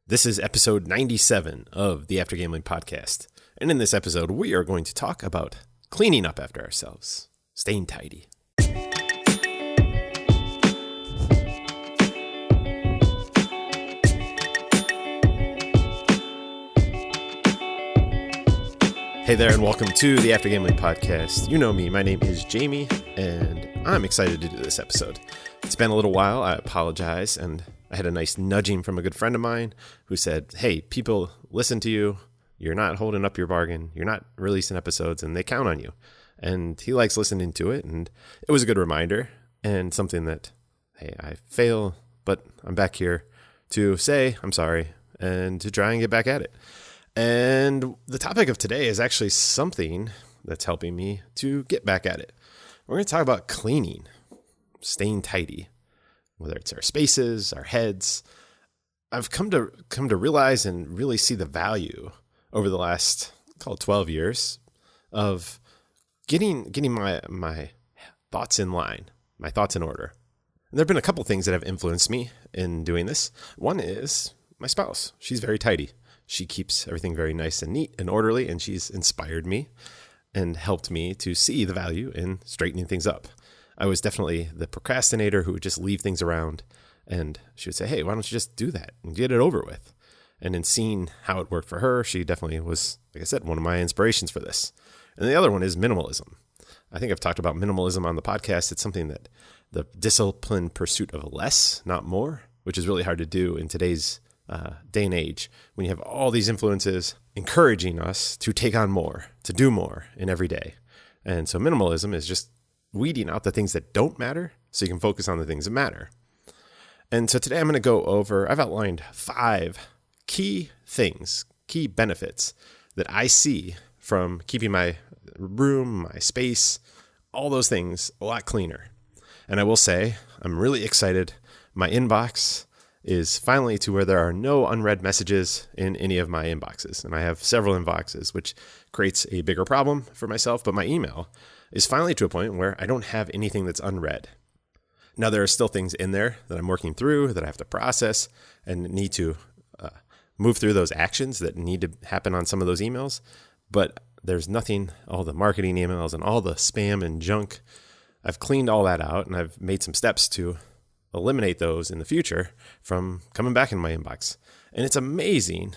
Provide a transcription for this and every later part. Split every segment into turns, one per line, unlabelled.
This is episode 97 of the After Gambling Podcast. And in this episode, we are going to talk about cleaning up after ourselves, staying tidy. Hey there, and welcome to the After Gambling Podcast. You know me, my name is Jamie, and I'm excited to do this episode. It's been a little while, I apologize, and I had a nice nudging from a good friend of mine who said, hey, people listen to you, you're not holding up your bargain, you're not releasing episodes, and they count on you. And he likes listening to it, and it was a good reminder, and something that, hey, I fail, but I'm back here to say I'm sorry, and to try and get back at it. And the topic of today is actually something that's helping me to get back at it. We're going to talk about cleaning, staying tidy, whether it's our spaces, our heads. I've come to realize and really see the value over the last, call it 12 years, of getting my thoughts in line, my thoughts in order. And there have been a couple things that have influenced me in doing this. One is my spouse. She's very tidy. She keeps everything very nice and neat and orderly, and she's inspired me and helped me to see the value in straightening things up. I was definitely the procrastinator who would just leave things around, and she would say, hey, why don't you just do that and get it over with? And in seeing how it worked for her, she definitely was, like I said, one of my inspirations for this. And the other one is minimalism. I think I've talked about minimalism on the podcast. It's something that the disciplined pursuit of less, not more, which is really hard to do in today's day and age, when you have all these influences encouraging us to take on more, to do more in every day. And so minimalism is just weeding out the things that don't matter so you can focus on the things that matter. And so today I'm going to go over, I've outlined 5 key things, key benefits that I see from keeping my room, my space, all those things a lot cleaner. And I will say, I'm really excited. My inbox is finally to where there are no unread messages in any of my inboxes. And I have several inboxes, which creates a bigger problem for myself. But my email is finally to a point where I don't have anything that's unread. Now, there are still things in there that I'm working through that I have to process and need to move through those actions that need to happen on some of those emails. But there's nothing, all the marketing emails and all the spam and junk, I've cleaned all that out, and I've made some steps to eliminate those in the future from coming back in my inbox. And it's amazing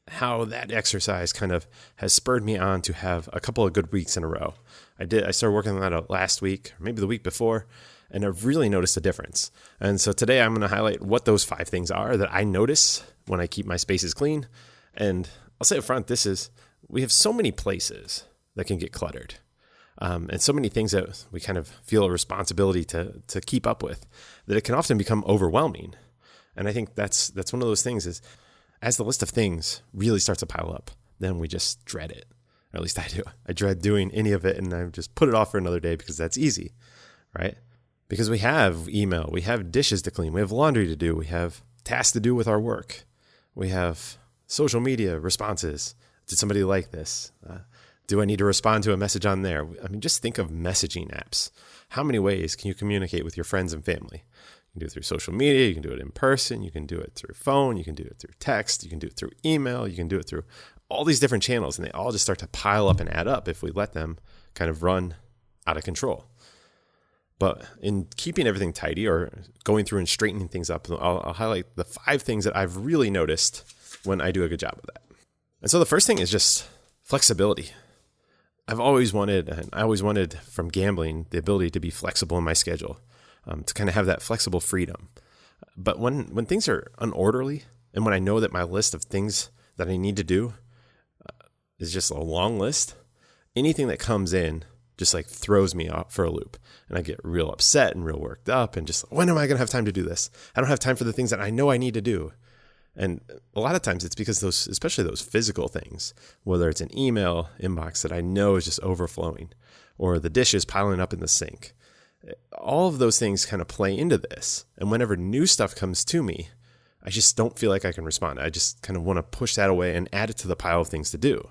how that exercise kind of has spurred me on to have a couple of good weeks in a row. I started working on that out last week, or maybe the week before, and I've really noticed a difference. And so today I'm going to highlight what those 5 things are that I notice when I keep my spaces clean. And I'll say up front, we have so many places that can get cluttered. And so many things that we kind of feel a responsibility to keep up with, that it can often become overwhelming. And I think that's one of those things is, as the list of things really starts to pile up, then we just dread it. Or at least I do. I dread doing any of it, and I just put it off for another day because that's easy, right? Because we have email, we have dishes to clean, we have laundry to do, we have tasks to do with our work, we have social media responses. Did somebody like this? Do I need to respond to a message on there? I mean, just think of messaging apps. How many ways can you communicate with your friends and family? You can do it through social media. You can do it in person. You can do it through phone. You can do it through text. You can do it through email. You can do it through all these different channels, and they all just start to pile up and add up if we let them kind of run out of control. But in keeping everything tidy or going through and straightening things up, I'll highlight the 5 things that I've really noticed when I do a good job of that. And so the first thing is just flexibility. I always wanted from gambling the ability to be flexible in my schedule, to kind of have that flexible freedom. But when things are unorderly, and when I know that my list of things that I need to do is just a long list, anything that comes in just like throws me off for a loop. And I get real upset and real worked up and just, when am I going to have time to do this? I don't have time for the things that I know I need to do. And a lot of times it's because especially those physical things, whether it's an email inbox that I know is just overflowing, or the dishes piling up in the sink, all of those things kind of play into this. And whenever new stuff comes to me, I just don't feel like I can respond. I just kind of want to push that away and add it to the pile of things to do.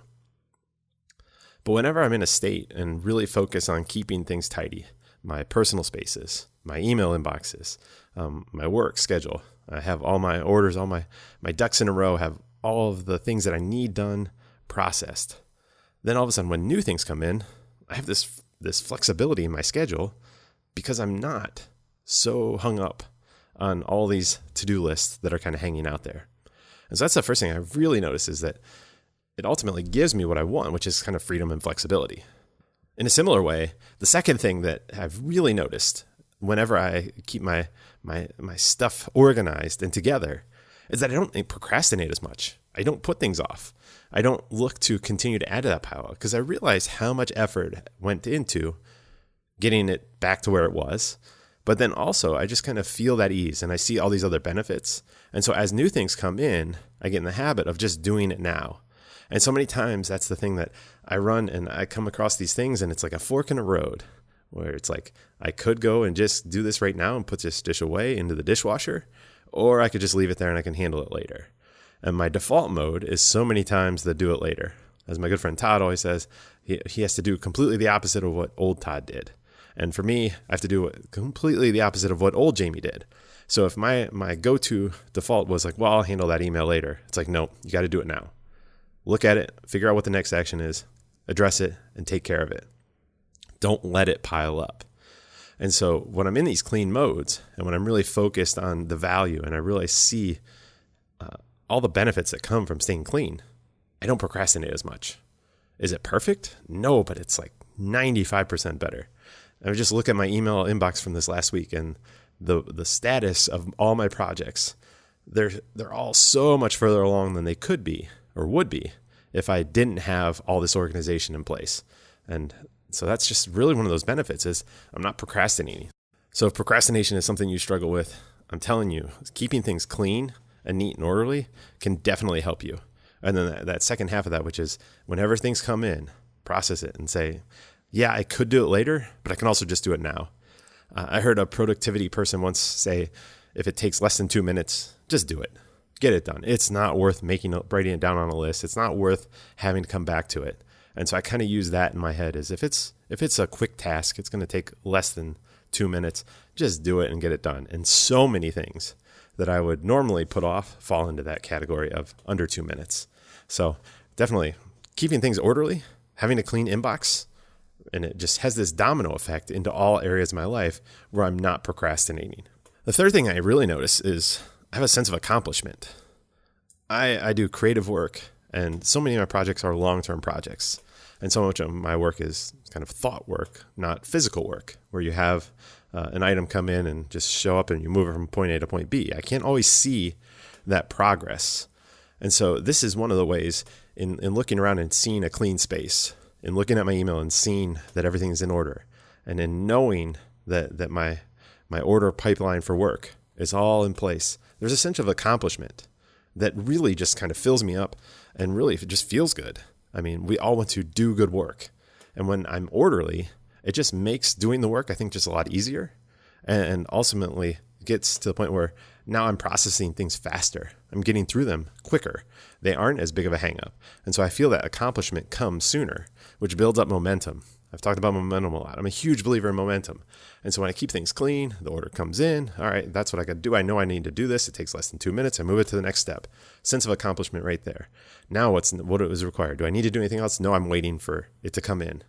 But whenever I'm in a state and really focus on keeping things tidy, my personal spaces, my email inboxes, my work schedule, I have all my orders, all my ducks in a row, have all of the things that I need done processed. Then all of a sudden, when new things come in, I have this flexibility in my schedule because I'm not so hung up on all these to-do lists that are kind of hanging out there. And so that's the first thing I really noticed, is that it ultimately gives me what I want, which is kind of freedom and flexibility. In a similar way, the second thing that I've really noticed whenever I keep my stuff organized and together is that I don't procrastinate as much. I don't put things off. I don't look to continue to add to that pile because I realize how much effort went into getting it back to where it was. But then also I just kind of feel that ease and I see all these other benefits. And so as new things come in, I get in the habit of just doing it now. And so many times that's the thing that I run, and I come across these things and it's like a fork in a road where it's like, I could go and just do this right now and put this dish away into the dishwasher, or I could just leave it there and I can handle it later. And my default mode is so many times the do it later. As my good friend Todd always says, he has to do completely the opposite of what old Todd did. And for me, I have to do completely the opposite of what old Jamie did. So if my go-to default was like, well, I'll handle that email later. It's like, no, you got to do it now. Look at it, figure out what the next action is, address it, and take care of it. Don't let it pile up. And so when I'm in these clean modes and when I'm really focused on the value and I really see all the benefits that come from staying clean, I don't procrastinate as much. Is it perfect? No, but it's like 95% better. I just look at my email inbox from this last week and the status of all my projects. They're all so much further along than they could be or would be if I didn't have all this organization in place. And so that's just really one of those benefits, is I'm not procrastinating. So if procrastination is something you struggle with, I'm telling you, keeping things clean and neat and orderly can definitely help you. And then that second half of that, which is whenever things come in, process it and say, yeah, I could do it later, but I can also just do it now. I heard a productivity person once say, if it takes less than 2 minutes, just do it. Get it done. It's not worth writing it down on a list. It's not worth having to come back to it. And so I kind of use that in my head, is if it's a quick task, it's going to take less than 2 minutes, just do it and get it done. And so many things that I would normally put off fall into that category of under 2 minutes. So definitely keeping things orderly, having a clean inbox, and it just has this domino effect into all areas of my life where I'm not procrastinating. The third thing I really notice is I have a sense of accomplishment. I do creative work, and so many of my projects are long-term projects. And so much of my work is kind of thought work, not physical work, where you have an item come in and just show up and you move it from point A to point B. I can't always see that progress. And so this is one of the ways in looking around and seeing a clean space, in looking at my email and seeing that everything's in order, and in knowing that my order pipeline for work is all in place. There's a sense of accomplishment that really just kind of fills me up, and really it just feels good. I mean, we all want to do good work. And when I'm orderly, it just makes doing the work, I think, just a lot easier. And ultimately gets to the point where now I'm processing things faster. I'm getting through them quicker. They aren't as big of a hang-up. And so I feel that accomplishment comes sooner, which builds up momentum. I've talked about momentum a lot. I'm a huge believer in momentum. And so when I keep things clean, the order comes in. All right, that's what I got to do. I know I need to do this. It takes less than 2 minutes. I move it to the next step. Sense of accomplishment right there. Now what is required? Do I need to do anything else? No, I'm waiting for it to come in.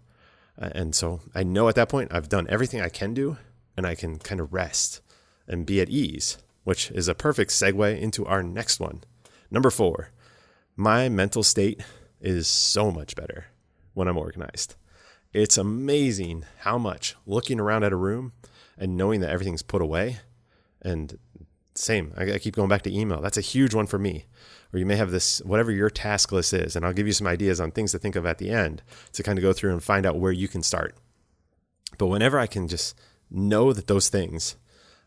And so I know at that point I've done everything I can do, and I can kind of rest and be at ease, which is a perfect segue into our next one. Number 4, my mental state is so much better when I'm organized. It's amazing how much looking around at a room and knowing that everything's put away, and same, I keep going back to email. That's a huge one for me. Or you may have this, whatever your task list is, and I'll give you some ideas on things to think of at the end to kind of go through and find out where you can start. But whenever I can just know that those things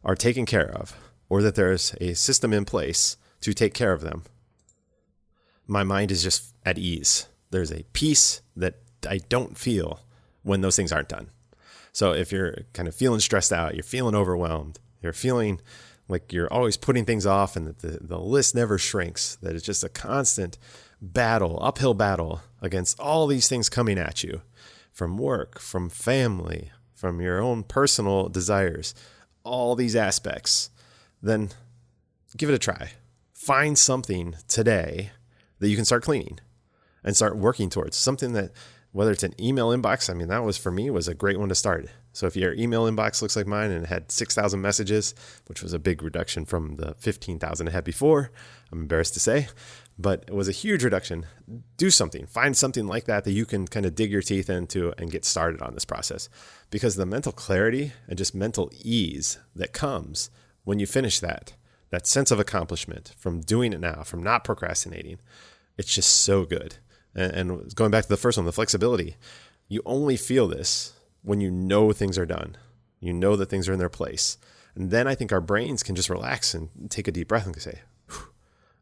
are taken care of, or that there's a system in place to take care of them, my mind is just at ease. There's a peace that I don't feel when those things aren't done. So if you're kind of feeling stressed out, you're feeling overwhelmed, you're feeling like you're always putting things off and that the list never shrinks, that it's just a constant battle, uphill battle against all these things coming at you from work, from family, from your own personal desires, all these aspects, then give it a try. Find something today that you can start cleaning and start working towards. Something that, whether it's an email inbox, I mean, that was, for me, was a great one to start. So if your email inbox looks like mine and it had 6,000 messages, which was a big reduction from the 15,000 it had before, I'm embarrassed to say, but it was a huge reduction. Do something. Find something like that you can kind of dig your teeth into and get started on this process. Because the mental clarity and just mental ease that comes when you finish that sense of accomplishment from doing it now, from not procrastinating, it's just so good. And going back to the first one, the flexibility, you only feel this when you know things are done. You know that things are in their place. And then I think our brains can just relax and take a deep breath and say,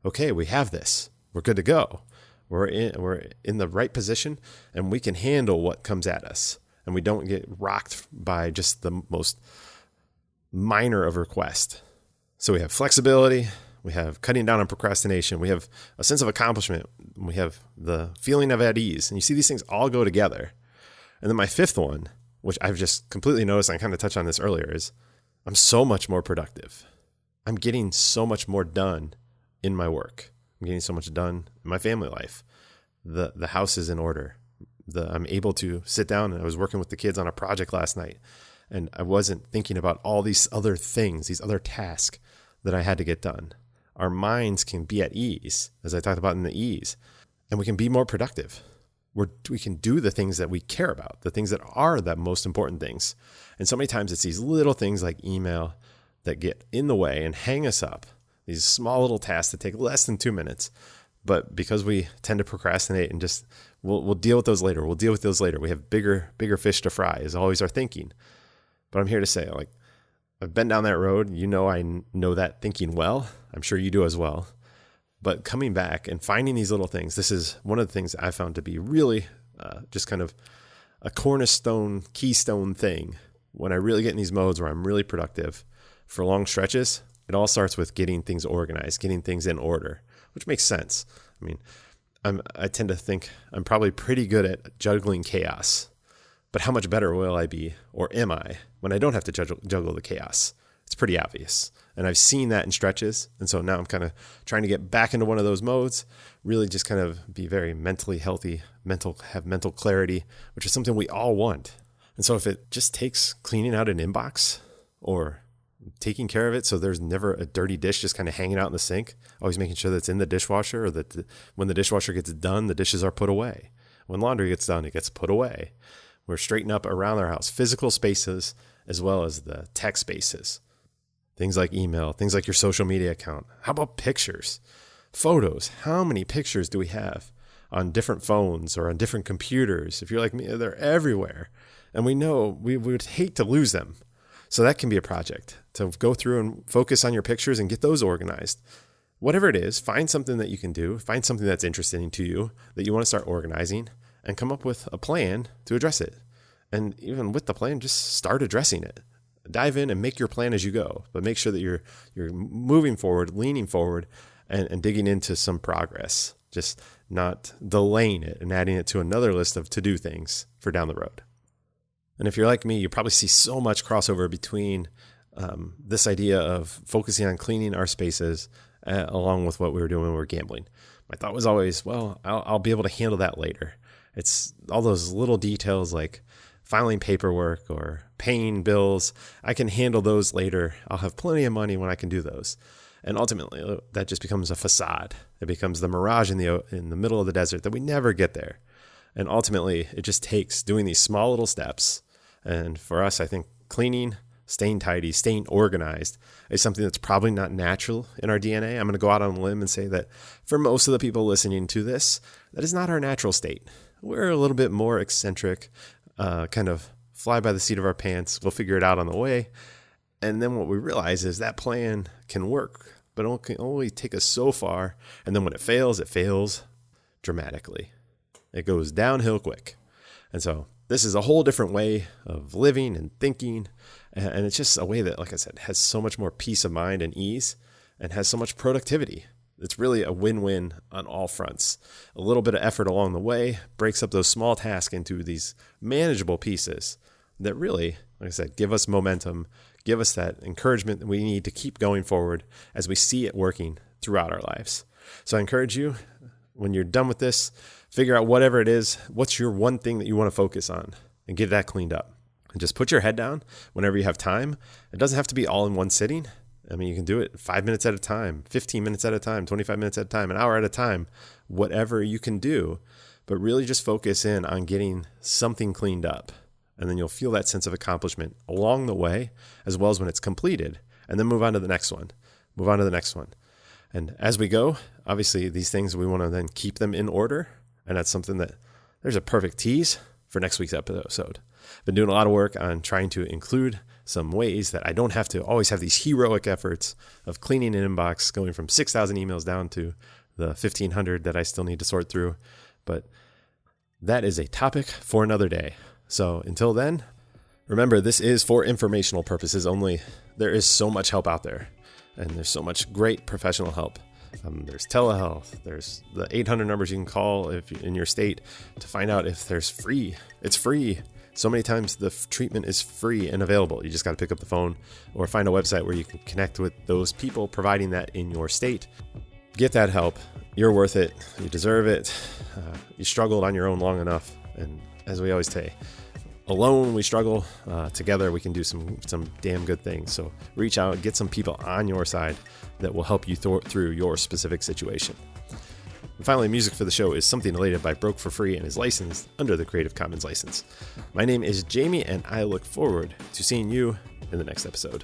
okay, we have this. We're good to go. We're in the right position, and we can handle what comes at us. And we don't get rocked by just the most minor of requests. So we have flexibility. We have cutting down on procrastination. We have a sense of accomplishment. We have the feeling of at ease. And you see these things all go together. And then my fifth one, which I've just completely noticed, and I kind of touched on this earlier, is I'm so much more productive. I'm getting so much more done in my work. I'm getting so much done in my family life. The house is in order. I'm able to sit down, and I was working with the kids on a project last night, and I wasn't thinking about all these other things, these other tasks that I had to get done. Our minds can be at ease, as I talked about in the ease, and we can be more productive. We can do the things that we care about, the things that are the most important things. And so many times it's these little things like email that get in the way and hang us up, these small little tasks that take less than 2 minutes. But because we tend to procrastinate and just, we'll deal with those later. We'll deal with those later. We have bigger fish to fry is always our thinking. But I'm here to say, like, I've been down that road. You know, I know that thinking well. I'm sure you do as well. But coming back and finding these little things, this is one of the things I found to be really just kind of a cornerstone, keystone thing. When I really get in these modes where I'm really productive for long stretches, it all starts with getting things organized, getting things in order, which makes sense. I mean, I tend to think I'm probably pretty good at juggling chaos, but how much better will I be, or am I, when I don't have to juggle the chaos? It's pretty obvious. And I've seen that in stretches. And so now I'm kind of trying to get back into one of those modes, really just kind of be very mentally healthy, have mental clarity, which is something we all want. And so if it just takes cleaning out an inbox or taking care of it so there's never a dirty dish just kind of hanging out in the sink, always making sure that it's in the dishwasher, or that when the dishwasher gets done, the dishes are put away. When laundry gets done, it gets put away. We're straightening up around our house, physical spaces as well as the tech spaces. Things like email, things like your social media account. How about pictures? Photos. How many pictures do we have on different phones or on different computers? If you're like me, they're everywhere. And we know we would hate to lose them. So that can be a project to go through and focus on your pictures and get those organized. Whatever it is, find something that you can do. Find something that's interesting to you that you want to start organizing and come up with a plan to address it. And even with the plan, just start addressing it. Dive in and make your plan as you go, but make sure that you're moving forward, leaning forward, and digging into some progress, just not delaying it and adding it to another list of to-do things for down the road. And if you're like me, you probably see so much crossover between this idea of focusing on cleaning our spaces along with what we were doing when we were gambling. My thought was always, well, I'll be able to handle that later. It's all those little details like filing paperwork or paying bills. I can handle those later. I'll have plenty of money when I can do those. And ultimately, that just becomes a facade. It becomes the mirage in the middle of the desert that we never get there. And ultimately, it just takes doing these small little steps. And for us, I think cleaning, staying tidy, staying organized is something that's probably not natural in our DNA. I'm going to go out on a limb and say that for most of the people listening to this, that is not our natural state. We're a little bit more eccentric, kind of fly by the seat of our pants. We'll figure it out on the way. And then what we realize is that plan can work, but it can only take us so far. And then when it fails dramatically. It goes downhill quick. And so this is a whole different way of living and thinking. And it's just a way that, like I said, has so much more peace of mind and ease and has so much productivity. It's really a win-win on all fronts. A little bit of effort along the way breaks up those small tasks into these manageable pieces that really, like I said, give us momentum, give us that encouragement that we need to keep going forward as we see it working throughout our lives. So I encourage you, when you're done with this, figure out whatever it is, what's your one thing that you want to focus on, and get that cleaned up. And just put your head down whenever you have time. It doesn't have to be all in one sitting. I mean, you can do it 5 minutes at a time, 15 minutes at a time, 25 minutes at a time, an hour at a time, whatever you can do. But really just focus in on getting something cleaned up. And then you'll feel that sense of accomplishment along the way, as well as when it's completed. And then move on to the next one. Move on to the next one. And as we go, obviously these things, we want to then keep them in order. And that's something that there's a perfect tease for next week's episode. I've been doing a lot of work on trying to include some ways that I don't have to always have these heroic efforts of cleaning an inbox, going from 6,000 emails down to the 1,500 that I still need to sort through. But that is a topic for another day. So until then, remember, this is for informational purposes only. There is so much help out there, and there's so much great professional help. There's telehealth. There's the 800 numbers you can call if you're in your state to find out if there's free. It's free. So many times the treatment is free and available. You just got to pick up the phone or find a website where you can connect with those people providing that in your state. Get that help. You're worth it. You deserve it. You struggled on your own long enough. And as we always say, alone we struggle. Together we can do some damn good things. So reach out, get some people on your side that will help you through your specific situation. And finally, music for the show is Something Elated by Broke for Free and is licensed under the Creative Commons license. My name is Jamie, and I look forward to seeing you in the next episode.